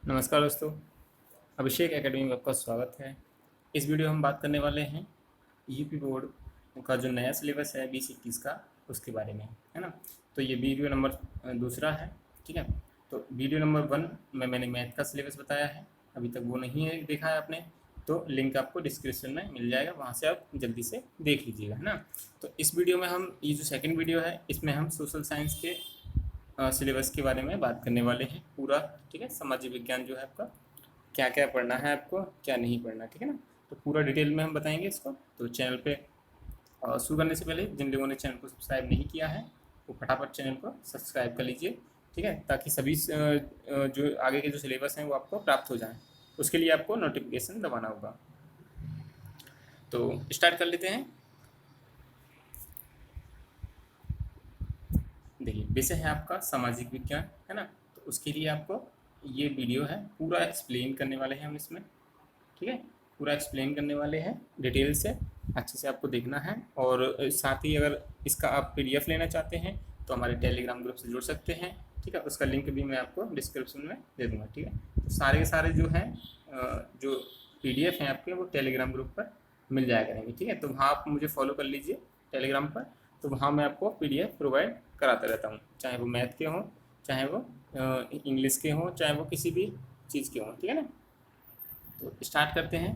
नमस्कार दोस्तों, अभिषेक एकेडमी में आपका स्वागत है। इस वीडियो में हम बात करने वाले हैं यूपी बोर्ड का जो नया सिलेबस है 2021 का, उसके बारे में, है ना। तो ये वीडियो नंबर दूसरा है, ठीक है। तो वीडियो नंबर 1 में मैंने मैथ का सिलेबस बताया है, अभी तक वो नहीं है देखा है आपने, तो लिंक आपको डिस्क्रिप्शन में मिल जाएगा, वहाँ से आप जल्दी से देख लीजिएगा, है ना। तो इस वीडियो में हम ये जो सेकेंड वीडियो है, इसमें हम सोशल साइंस के सिलेबस के बारे में बात करने वाले हैं पूरा, ठीक है। सामाजिक विज्ञान जो है आपका, क्या क्या पढ़ना है आपको, क्या नहीं पढ़ना, ठीक है ना। तो पूरा डिटेल में हम बताएंगे इसको। तो चैनल पे शुरू करने से पहले जिन लोगों ने चैनल को सब्सक्राइब नहीं किया है वो फटाफट चैनल को सब्सक्राइब कर लीजिए, ठीक है, ताकि सभी जो आगे के जो सिलेबस हैं वो आपको प्राप्त हो जाएं। उसके लिए आपको नोटिफिकेशन दबाना होगा। तो स्टार्ट कर लेते हैं। देखिए, विषय है आपका सामाजिक विज्ञान, है ना। तो उसके लिए आपको ये वीडियो है, पूरा एक्सप्लेन करने वाले हैं हम इसमें, ठीक है। पूरा एक्सप्लेन करने वाले हैं डिटेल से, अच्छे से आपको देखना है। और साथ ही अगर इसका आप पीडीएफ लेना चाहते हैं तो हमारे टेलीग्राम ग्रुप से जुड़ सकते हैं, ठीक है। उसका लिंक भी मैं आपको डिस्क्रिप्शन में दे दूँगा, ठीक है। तो सारे के सारे जो हैं जो पीडीएफ हैं आपके, वो टेलीग्राम ग्रुप पर मिल जाया करेंगे, ठीक है। तो वहाँ आप मुझे फॉलो कर लीजिए टेलीग्राम पर, तो वहाँ मैं आपको पीडीएफ प्रोवाइड कराता रहता हूँ, चाहे वो मैथ के हों, चाहे वो इंग्लिश के हों, चाहे वो किसी भी चीज़ के हों, ठीक है ना। तो स्टार्ट करते हैं।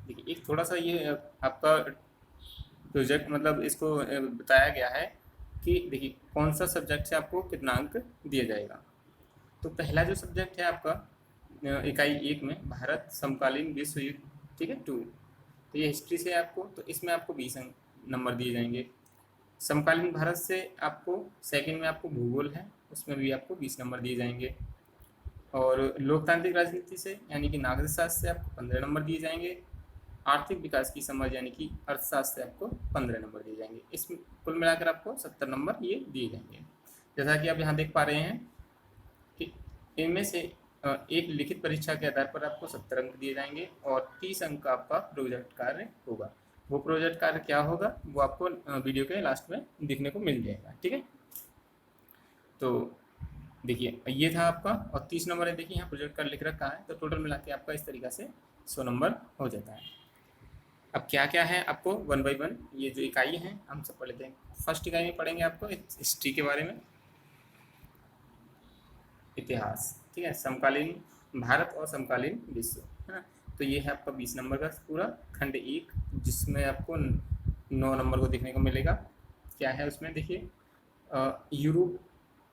देखिए, एक थोड़ा सा ये आपका प्रोजेक्ट, मतलब इसको बताया गया है कि देखिए कौन सा सब्जेक्ट से आपको कितना अंक दिया जाएगा। तो पहला जो सब्जेक्ट है आपका इकाई 1 में भारत समकालीन विश्व युद्ध, ठीक है, 2। तो ये हिस्ट्री से है आपको, तो इसमें आपको 20 अंक नंबर दिए जाएंगे। समकालीन भारत से आपको सेकंड में आपको भूगोल है, उसमें भी आपको 20 नंबर दिए जाएंगे। और लोकतांत्रिक राजनीति से यानी कि नागरिक शास्त्र से आपको 15 नंबर दिए जाएंगे। आर्थिक विकास की समझ यानी कि अर्थशास्त्र से आपको 15 नंबर दिए जाएंगे। इसमें कुल मिलाकर आपको 70 नंबर ये दिए जाएंगे। जैसा कि आप यहाँ देख पा रहे हैं कि इनमें से एक लिखित परीक्षा के आधार पर आपको 70 अंक दिए जाएंगे और 30 अंक का आपका प्रोजेक्ट कार्य होगा। वो प्रोजेक्ट कार्य क्या होगा वो आपको वीडियो के लास्ट में देखने को मिल जाएगा, ठीक है। तो देखिए, ये था आपका, और 30 नंबर है, देखिए यहाँ प्रोजेक्ट कार्य लिख रखा है, तो टोटल मिला के आपका इस तरीका से 100 नंबर हो जाता है। अब क्या क्या है आपको 1 बाई 1 ये जो इकाई हैं हम सब पढ़ लेते हैं। फर्स्ट इकाई में पढ़ेंगे आपको हिस्ट्री के बारे में, इतिहास, ठीक है, समकालीन भारत और समकालीन विश्व, है ना। तो ये है आपका 20 नंबर का पूरा खंड 1, जिसमें आपको 9 नंबर को देखने को मिलेगा। क्या है उसमें, देखिए, यूरोप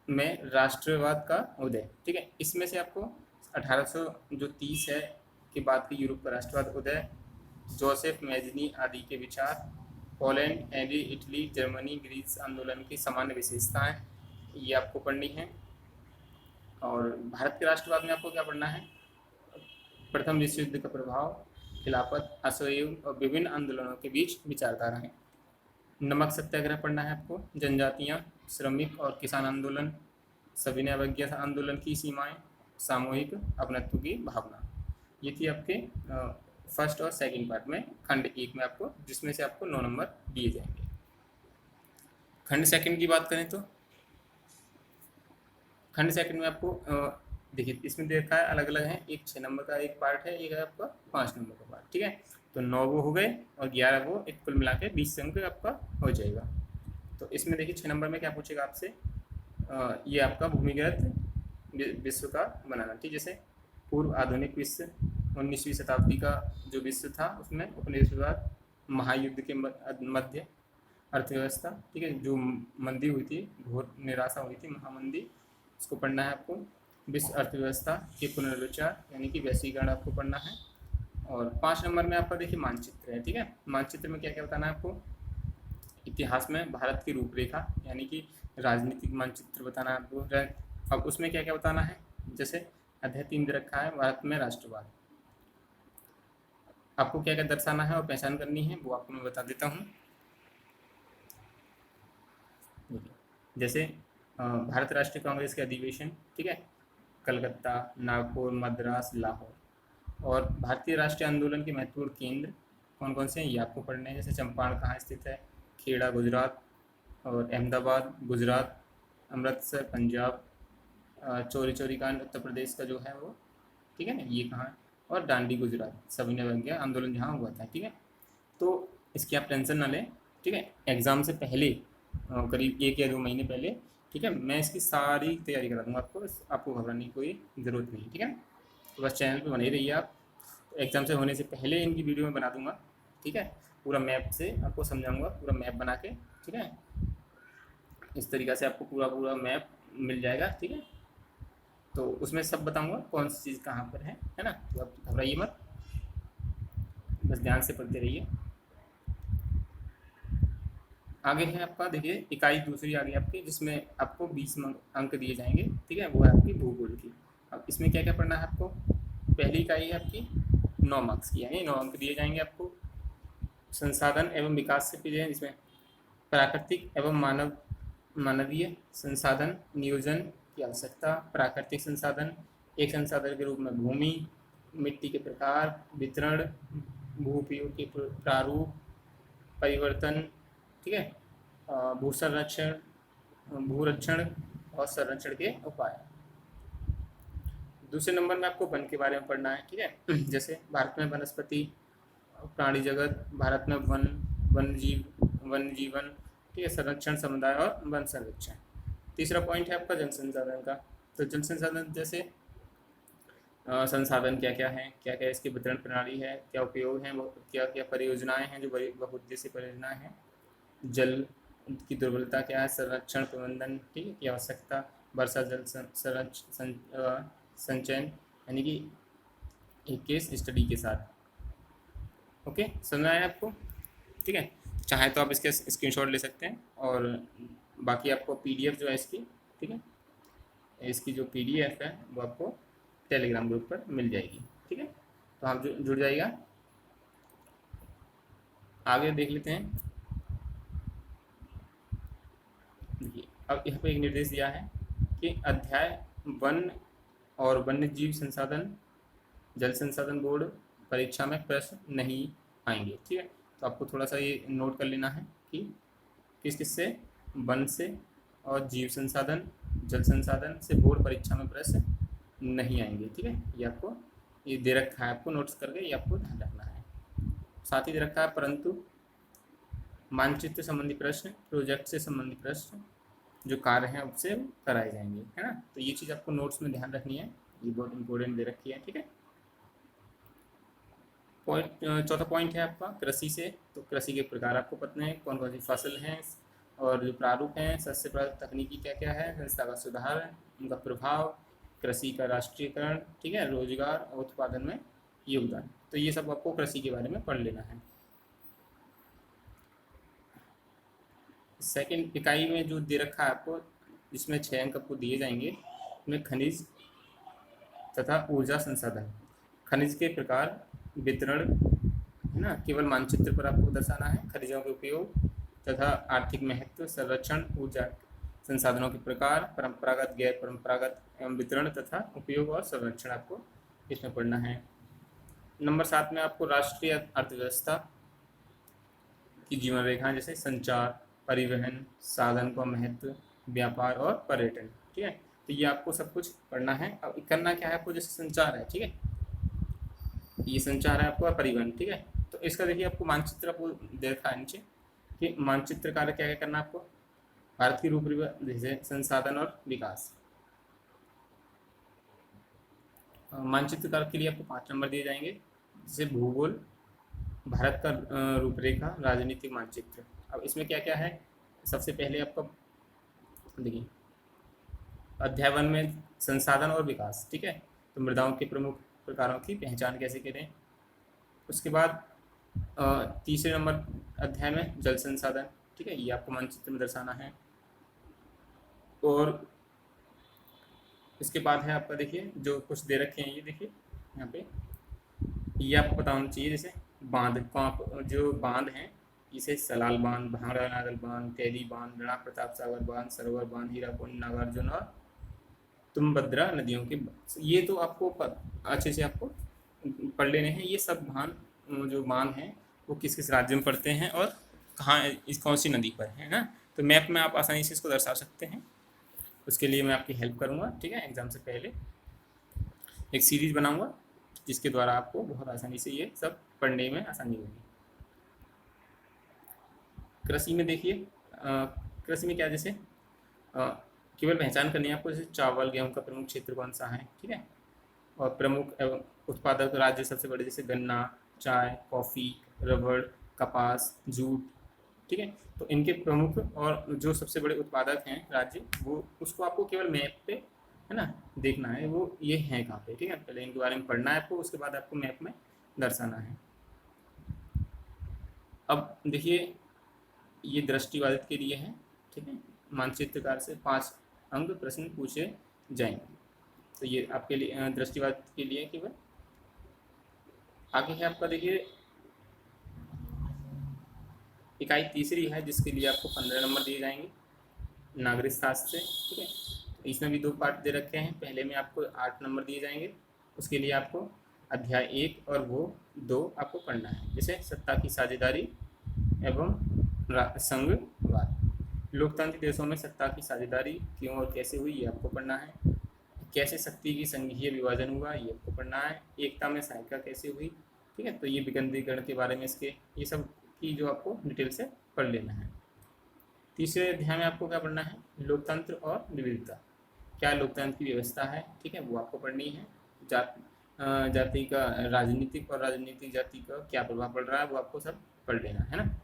में राष्ट्रवाद का उदय, ठीक है। इसमें से आपको 1830 है के बाद के यूरोप का राष्ट्रवाद उदय, जोसेफ मैजनी आदि के विचार, पोलैंड, इटली, जर्मनी, ग्रीस आंदोलन की सामान्य विशेषताएं, ये आपको पढ़नी है। और भारत के राष्ट्रवाद में आपको क्या पढ़ना है, प्रथम विश्व युद्ध का प्रभाव, खिलाफत, असहयोग और विभिन्न आंदोलनों के बीच विचारधाराएं। नमक सत्याग्रह पढ़ना है आपको, जनजातियां, श्रमिक और किसान आंदोलन, सविनय अवज्ञा आंदोलन की सीमाएं, सामूहिक अपनत्व की भावना। ये थी आपके फर्स्ट और सेकंड पार्ट में खंड 1 में आपको, जिसमें से आपको 9 नंबर दिए जाएंगे। खंड सेकंड की बात करें तो खंड सेकंड में आपको देखिए इसमें देखा है अलग अलग है, एक 6 नंबर का एक पार्ट है, एक है आपका 5 नंबर का पार्ट, ठीक है। तो 9 वो हो गए और 11 वो, एक कुल मिला के 20 अंक आपका हो जाएगा। तो इसमें देखिए 6 नंबर में क्या पूछेगा आपसे, ये आपका भूमिगत विश्व का बनाना, ठीक। जैसे पूर्व आधुनिक विश्व, 19वीं शताब्दी का जो विश्व था उसमें उपनिवेशवाद, महायुद्ध के मध्य अर्थव्यवस्था, ठीक है, जो मंदी हुई थी, घोर निराशा हुई थी, महामंदी, इसको पढ़ना है आपको। विश्व अर्थव्यवस्था के पुनर्विचार यानी कि वैश्वीकरण आपको पढ़ना है। और 5 नंबर में आपका देखिए मानचित्र है, ठीक है। मानचित्र में क्या क्या बताना है आपको, इतिहास में भारत की रूपरेखा यानी कि राजनीतिक मानचित्र बताना है आपको। अब उसमें क्या क्या बताना है, जैसे अध्याय 3 दे रखा है भारत में राष्ट्रवाद, आपको क्या क्या दर्शाना है और पहचान करनी है वो आपको मैं बता देता हूँ। जैसे भारत राष्ट्रीय कांग्रेस के अधिवेशन, ठीक है, कलकत्ता, नागपुर, मद्रास, लाहौर। और भारतीय राष्ट्रीय आंदोलन के महत्वपूर्ण केंद्र कौन कौन से हैं ये आपको पढ़ने हैं, जैसे चंपारण कहाँ स्थित है, खेड़ा गुजरात, और अहमदाबाद गुजरात, अमृतसर पंजाब, चोरी चोरी कांड उत्तर प्रदेश का जो है वो, ठीक है ना, ये कहाँ है, और दांडी गुजरात सविनय अवज्ञा आंदोलन जहाँ हुआ था, ठीक है। तो इसकी आप टेंशन ना लें, ठीक है। एग्ज़ाम से पहले करीब 1 या 2 महीने पहले, ठीक है, मैं इसकी सारी तैयारी करा दूँगा आपको, बस आपको घबराने की कोई ज़रूरत नहीं, ठीक है। तो बस चैनल पे बने रहिए आप। तो एग्ज़ाम से होने से पहले इनकी वीडियो में बना दूँगा, ठीक है। पूरा मैप से आपको समझाऊँगा, पूरा मैप बना के, ठीक है। इस तरीक़ा से आपको पूरा पूरा मैप मिल जाएगा, ठीक है। तो उसमें सब बताऊँगा कौन सी चीज़ कहाँ पर है ना। तो आप घबराइए मत, बस ध्यान से पढ़ते रहिए। आगे है आपका, देखिए इकाई दूसरी आ गई आपकी, जिसमें आपको 20 अंक दिए जाएंगे, ठीक है। वो है आपकी भूगोल की। अब इसमें क्या क्या पढ़ना है आपको। पहली इकाई है आपकी 9 मार्क्स की, यानी 9 अंक दिए जाएंगे आपको। संसाधन एवं विकास से पीछे, जिसमें प्राकृतिक एवं मानवीय संसाधन नियोजन की आवश्यकता। प्राकृतिक संसाधन, एक संसाधन के रूप में भूमि, मिट्टी के प्रकार, वितरण, भू उपयोग के प्रारूप, परिवर्तन, ठीक है, भू संरक्षण, भूरक्षण और संरक्षण के उपाय। दूसरे नंबर में आपको वन के बारे में पढ़ना है, ठीक है। जैसे भारत में वनस्पति, प्राणी जगत, भारत में वन जीवन, ठीक है, संरक्षण समुदाय और वन संरक्षण। तीसरा पॉइंट है आपका जल संसाधन का। तो जल संसाधन जैसे संसाधन क्या क्या है, क्या क्या इसकी वितरण प्रणाली है, क्या उपयोग है, क्या क्या परियोजनाएं हैं जो बहुउद्देशीय परियोजनाएं हैं, जल की दुर्बलता क्या है, संरक्षण प्रबंधन, ठीक है, की आवश्यकता, वर्षा जल संचयन, यानी कि एक केस स्टडी के साथ। ओके, समझ आया आपको, ठीक है। चाहे तो आप इसके स्क्रीनशॉट ले सकते हैं, और बाकी आपको पीडीएफ जो है इसकी, ठीक है, इसकी जो पीडीएफ है वो आपको टेलीग्राम ग्रुप पर मिल जाएगी, ठीक है। तो आप जुड़ जाइएगा। आगे देख लेते हैं। अब यहाँ पे एक निर्देश दिया है कि अध्याय वन और वन्य जीव संसाधन जल संसाधन बोर्ड परीक्षा में प्रश्न नहीं आएंगे, ठीक है। तो आपको थोड़ा सा ये नोट कर लेना है कि किस किस से, वन से और जीव संसाधन जल संसाधन से बोर्ड परीक्षा में प्रश्न नहीं आएंगे, ठीक है। ये आपको ये दे रखा है, आपको नोट्स करके ये आपको ध्यान रखना है। साथ ही दे रखा है परंतु मानचित्र संबंधी प्रश्न, प्रोजेक्ट से संबंधित प्रश्न जो कार्य हैं उससे कराए जाएंगे, है ना। तो ये चीज़ आपको नोट्स में ध्यान रखनी है, ये बहुत इंपॉर्टेंट दे रखी है, ठीक है। चौथा पॉइंट है आपका कृषि से। तो कृषि के प्रकार आपको पता है, कौन कौन सी फसल हैं, और जो प्रारूप हैं, शस्य प्रारूप तकनीकी क्या क्या है, संस्था का सुधार, उनका प्रभाव, कृषि का राष्ट्रीयकरण, ठीक है, रोजगार और उत्पादन में योगदान। तो ये सब आपको कृषि के बारे में पढ़ लेना है। सेकंड इकाई में जो दे रखा है आपको, जिसमें 6 अंक आपको दिए जाएंगे, उसमें खनिज तथा ऊर्जा संसाधन, खनिज के प्रकार, वितरण, है ना, केवल मानचित्र पर आपको दर्शाना है, खनिजों के उपयोग तथा आर्थिक महत्व, संरक्षण, ऊर्जा संसाधनों के प्रकार, परंपरागत गैर परंपरागत एवं वितरण तथा उपयोग और संरक्षण आपको इसमें पढ़ना है। नंबर 7 में आपको राष्ट्रीय अर्थव्यवस्था की जीवन रेखा, जैसे संचार, परिवहन, साधन का महत्व, व्यापार और पर्यटन, ठीक है। तो ये आपको सब कुछ पढ़ना है। अब करना क्या है आपको, जैसे संचार है, ठीक है, ये संचार है आपको, परिवहन, ठीक है। तो इसका देखिए आपको मानचित्र आपको दे रखा है नीचे कि मानचित्र कार्य क्या क्या करना है आपको। भारत की रूपरेखा, जैसे संसाधन और विकास। मानचित्र कार्य के लिए आपको 5 नंबर दिए जाएंगे, जैसे भूगोल, भारत का रूपरेखा, राजनीतिक मानचित्र। अब इसमें क्या क्या है, सबसे पहले आपका देखिए अध्याय 1 में संसाधन और विकास, ठीक है। तो मृदाओं के प्रमुख प्रकारों की पहचान कैसे करें। उसके बाद तीसरे नंबर अध्याय में जल संसाधन, ठीक है, ये आपको मानचित्र में दर्शाना है। और इसके बाद है आपका, देखिए जो कुछ दे रखे हैं, ये देखिए यहाँ पे, ये आपको पता होना चाहिए। जैसे बांध, जो बांध हैं, इसे सलाल बांध, भांगड़ा नागल बांध, तेली बांध, राणा प्रताप सागर बांध, सरोवर बांध, हीराकुंड, नागार्जुन और तुंगभद्रा नदियों के, ये तो आपको अच्छे से आपको पढ़ लेने हैं। ये सब जो बांध हैं वो किस किस राज्य में पड़ते हैं और कहाँ, इस कौन सी नदी पर है ना। तो मैप में आप आसानी से इसको दर्शा सकते हैं। उसके लिए मैं आपकी हेल्प करूँगा, ठीक है। एग्ज़ाम से पहले एक सीरीज़ बनाऊँगा जिसके द्वारा आपको बहुत आसानी से ये सब पढ़ने में आसानी होगी। कृषि में देखिए, कृषि में क्या, जैसे केवल पहचान करनी है आपको, जैसे चावल गेहूं का प्रमुख क्षेत्र कौन सा है, ठीक है। और प्रमुख एवं उत्पादक राज्य सबसे बड़े, जैसे गन्ना, चाय, कॉफ़ी, रबड़, कपास, जूट, ठीक है। तो इनके प्रमुख और जो सबसे बड़े उत्पादक हैं राज्य, वो उसको आपको केवल मैप पे, है ना, देखना है वो ये है कहाँ पे, ठीक है। पहले इनके बारे में पढ़ना है आपको, उसके बाद आपको मैप में दर्शाना है। अब देखिए, ये दृष्टिबाधित के लिए है, ठीक है। मानचित्रकार से 5 अंक प्रश्न पूछे जाएंगे, तो ये आपके लिए दृष्टिबाधित के लिए केवल। आगे है आपका, देखिए इकाई तीसरी है जिसके लिए आपको 15 नंबर दिए जाएंगे, नागरिक शास्त्र से, ठीक है। इसमें भी 2 पार्ट दे रखे हैं, पहले में आपको 8 नंबर दिए जाएंगे, उसके लिए आपको अध्याय 1 और वो 2 आपको पढ़ना है, जैसे सत्ता की साझेदारी एवं संघवाद। लोकतांत्रिक देशों में सत्ता की साझेदारी क्यों और कैसे हुई, ये आपको पढ़ना है। कैसे शक्ति की संघीय विभाजन हुआ, ये आपको पढ़ना है। एकता में सहायता कैसे हुई, ठीक है। तो ये विकेंद्रीकरण के बारे में, इसके ये सब की जो आपको डिटेल से पढ़ लेना है। तीसरे अध्याय में आपको क्या पढ़ना है, लोकतंत्र और विविधता। क्या लोकतंत्र की व्यवस्था है, ठीक है, वो आपको पढ़नी है। जाति का राजनीतिक और राजनीतिक जाति का क्या प्रभाव पड़ रहा है, वो आपको सब पढ़ लेना है ना।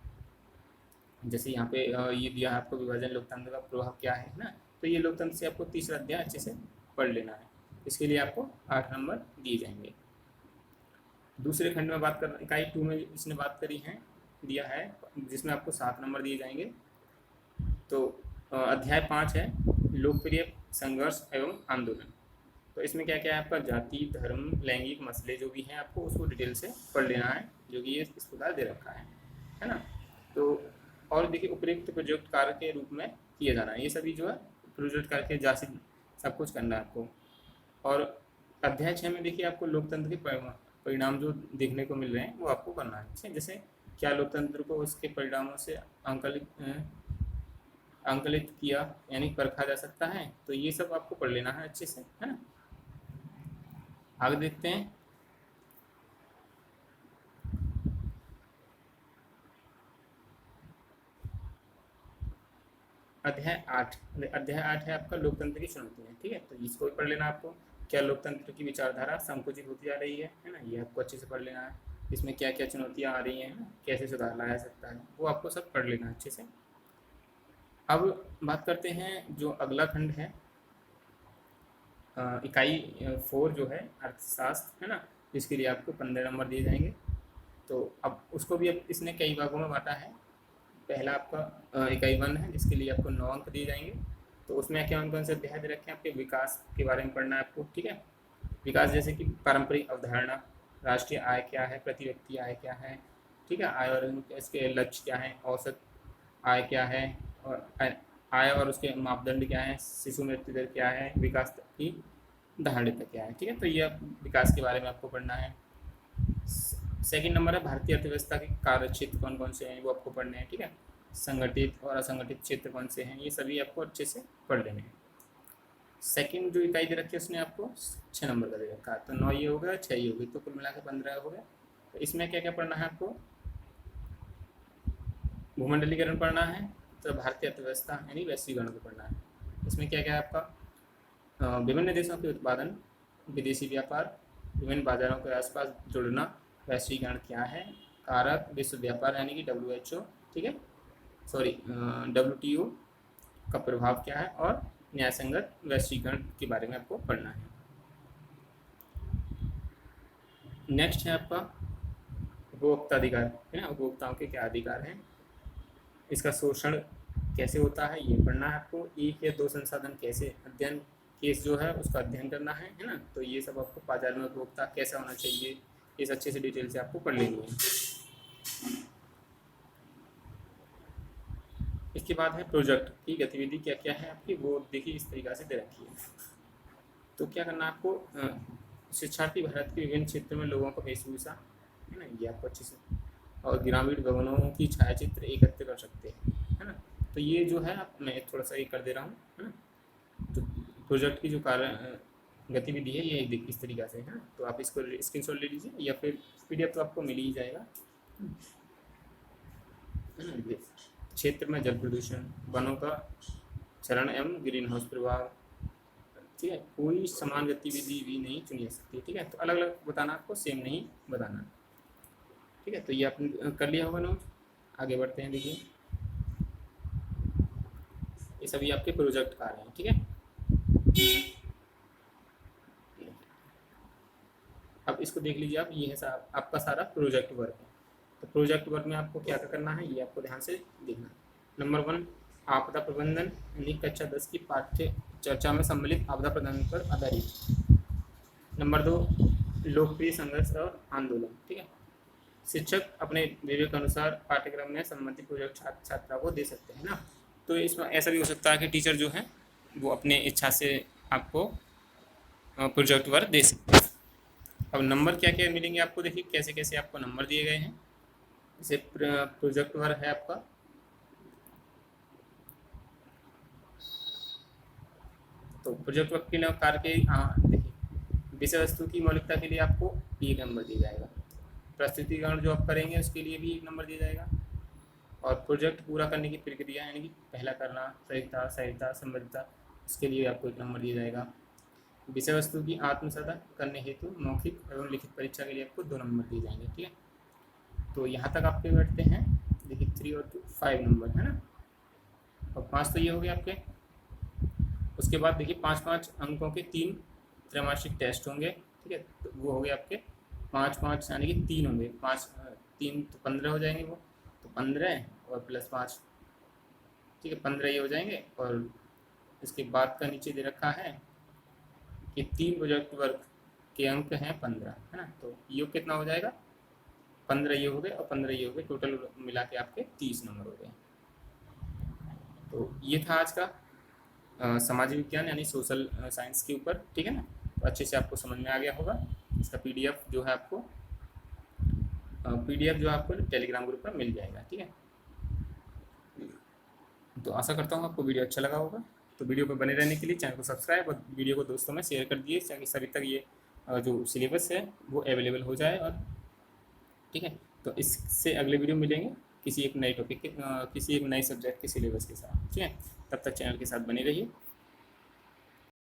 जैसे यहाँ पे ये दिया है आपको, विभाजन लोकतंत्र का प्रभाव क्या है ना। तो ये लोकतंत्र से आपको तीसरा अध्याय अच्छे से पढ़ लेना है, इसके लिए आपको 8 नंबर दिए जाएंगे। दूसरे खंड में बात कर, इकाई 2 में इसने बात करी है, दिया है, जिसमें आपको 7 नंबर दिए जाएंगे। तो अध्याय 5 है लोकप्रिय संघर्ष एवं आंदोलन। तो इसमें क्या क्या है आपका, जाति, धर्म, लैंगिक मसले जो भी हैं, आपको उसको डिटेल से पढ़ लेना है, जो कि ये इस प्रकार दे रखा है ना। तो और देखिए, उपयुक्त प्रोजेक्ट कार्य के रूप में किया जाना है, ये सभी जो है प्रोजेक्ट कार्य के जैसे सब कुछ करना है आपको। और अध्याय 6 में देखिए, आपको लोकतंत्र के परिणाम जो देखने को मिल रहे हैं वो आपको करना है, जैसे क्या लोकतंत्र को उसके परिणामों से आंकलित किया यानी परखा जा सकता है, तो ये सब आपको पढ़ लेना है अच्छे से, है ना। आगे देखते हैं, अध्याय 8। अध्याय 8 है आपका लोकतंत्र की चुनौतियाँ, ठीक है। तो इसको भी पढ़ लेना आपको। क्या लोकतंत्र की विचारधारा संकुचित होती जा रही है ना, ये आपको अच्छे से पढ़ लेना है। इसमें क्या क्या चुनौतियाँ आ रही हैं ना, कैसे सुधार लाया सकता है, वो आपको सब पढ़ लेना अच्छे से। अब बात करते हैं जो अगला खंड है, इकाई 4 जो है अर्थशास्त्र, है ना, जिसके लिए आपको 15 नंबर दिए जाएंगे। तो अब उसको भी अब इसने कई भागों में बांटा है। पहला आपका इकाई 1 है, जिसके लिए आपको 9 अंक दिए जाएंगे। तो उसमें क्या कौन से अध्याय दे रखे हैं, आपके विकास के बारे में पढ़ना है आपको, ठीक है। विकास जैसे कि पारंपरिक अवधारणा, राष्ट्रीय आय क्या है, प्रति व्यक्ति आय क्या है, ठीक है, आय और इसके लक्ष्य क्या है, औसत आय क्या है, और आय और उसके मापदंड क्या है, शिशु मृत्यु दर क्या है, विकास की धारणता क्या है, ठीक है। तो ये विकास के बारे में आपको पढ़ना है। सेकंड नंबर है भारतीय अर्थव्यवस्था के कार्य क्षेत्र कौन कौन से हैं, वो आपको पढ़ने हैं, ठीक है। संगठित और असंगठित क्षेत्र कौन से हैं, ये सभी आपको अच्छे से पढ़ लेने हैं। सेकंड जो इकाई दे रखी है उसने आपको 6 नंबर का दे रखा है, तो 9 ये हो गया, 6 ये हो गई, तो कुल मिला के 15 हो गया। तो इसमें क्या क्या पढ़ना है आपको, भूमंडलीकरण पढ़ना है, तो भारतीय अर्थव्यवस्था यानी वैश्वीकरण को पढ़ना है। इसमें क्या क्या है आपका, विभिन्न देशों के उत्पादन, विदेशी व्यापार, विभिन्न बाजारों के आसपास जुड़ना, वैश्वीकरण क्या है, कारक, विश्व व्यापार यानी कि WHO, ठीक है, सॉरी WTO का प्रभाव क्या है, और न्यायसंगत वैश्वीकरण के बारे में आपको पढ़ना है। नेक्स्ट है आपका उपभोक्ता अधिकार, है ना, उपभोक्ताओं के क्या अधिकार हैं, इसका शोषण कैसे होता है ये पढ़ना है आपको। 1 या 2 संसाधन कैसे अध्ययन केस जो है उसका अध्ययन करना है ना। तो ये सब आपको बाजार में उपभोक्ता कैसा होना चाहिए, इस अच्छे से डिटेल से आपको पढ़ लेनी है। इसके बाद है प्रोजेक्ट की गतिविधि क्या क्या है आपकी, वो देखिए इस तरीक़ा से दे रखी है। तो क्या करना है आपको, शिक्षार्थी भारत के विभिन्न क्षेत्रों में लोगों का वेशभूषा, है ना, ये आपको अच्छे से, और ग्रामीण भवनों की छायाचित्र एकत्र कर सकते हैं, है ना। तो ये जो है आप, मैं थोड़ा सा ये कर दे रहा हूँ, है ना, तो प्रोजेक्ट की जो कार्य गतिविधि है ये एक इस तरीक़ा से है ना। तो आप इसको स्क्रीनशॉट ले लीजिए या फिर PDF तो आपको मिल ही जाएगा। क्षेत्र में जल प्रदूषण, वनों का चरण एवं ग्रीन हाउस प्रभाव, ठीक है। कोई समान गतिविधि भी नहीं चुनी जा सकती, ठीक है। तो अलग अलग बताना, आपको सेम नहीं बताना, ठीक है। तो ये आपने कर लिया होगा नोट। आगे बढ़ते हैं। देखिए ये सभी आपके प्रोजेक्ट कार्य हैं, ठीक है। अब इसको देख लीजिए आप, ये है आपका सारा प्रोजेक्ट वर्क है। तो प्रोजेक्ट वर्क में आपको क्या क्या करना है ये आपको ध्यान से देखना है। नंबर 1 आपदा प्रबंधन, यानी कक्षा 10 की पाठ्य चर्चा में सम्मिलित आपदा प्रबंधन पर आधारित। नंबर 2 लोकप्रिय संघर्ष और आंदोलन, ठीक है। शिक्षक अपने विवेक अनुसार पाठ्यक्रम में संबंधित प्रोजेक्ट छात्र छात्रा को दे सकते हैं ना। तो इसमें ऐसा भी हो सकता है कि टीचर जो है वो अपने इच्छा से आपको प्रोजेक्ट वर्क दे सकते हैं। अब नंबर क्या क्या मिलेंगे आपको, देखिए कैसे कैसे आपको नंबर दिए गए हैं। जैसे प्रोजेक्ट वर्क है आपका, तो प्रोजेक्ट वर्क के लिए कार्य के देखिए विषय वस्तु की मौलिकता के लिए आपको 1 नंबर दिया जाएगा। प्रस्तुतिकरण जो आप करेंगे उसके लिए भी 1 नंबर दिया जाएगा। और प्रोजेक्ट पूरा करने की प्रक्रिया, यानी कि पहला करना, सहायता संबद्धता, इसके लिए आपको 1 नंबर दिया जाएगा। विषय वस्तु की आत्मसात करने हेतु मौखिक एवं लिखित परीक्षा के लिए आपको 2 नंबर दिए जाएंगे, ठीक है। तो यहाँ तक आपके बैठते हैं, देखिए 3 और 2 5 नंबर है ना। और 5 तो ये हो गए आपके। उसके बाद देखिए 5-5 अंकों के 3 त्रैमासिक टेस्ट होंगे, ठीक है। तो वो हो गए आपके 5-5, यानी कि 3 होंगे। 5 3 तो 15 हो जाएंगे वो, तो 15 और प्लस 5, ठीक है, 15 ये हो जाएंगे। और इसके बाद का नीचे दे रखा है कि 3 प्रोजेक्ट वर्क के अंक हैं 15, है ना। तो योग कितना हो जाएगा, 15 ये हो गए और 15 ये हो गए, टोटल मिला के आपके 30 नंबर हो गए। तो ये था आज का सामाजिक विज्ञान यानी सोशल साइंस के ऊपर, ठीक है ना। तो अच्छे से आपको समझ में आ गया होगा। इसका PDF जो है आपको आपको टेलीग्राम ग्रुप पर मिल जाएगा, ठीक है। तो आशा करता हूँ आपको वीडियो अच्छा लगा होगा। तो वीडियो पर बने रहने के लिए चैनल को सब्सक्राइब और वीडियो को दोस्तों में शेयर कर दिए, ताकि सभी तक ये जो सिलेबस है वो अवेलेबल हो जाए। और ठीक है, तो इससे अगले वीडियो मिलेंगे किसी एक नए टॉपिक के किसी एक नए सब्जेक्ट के सिलेबस के साथ, ठीक है। तब तक चैनल के साथ बने रहिए।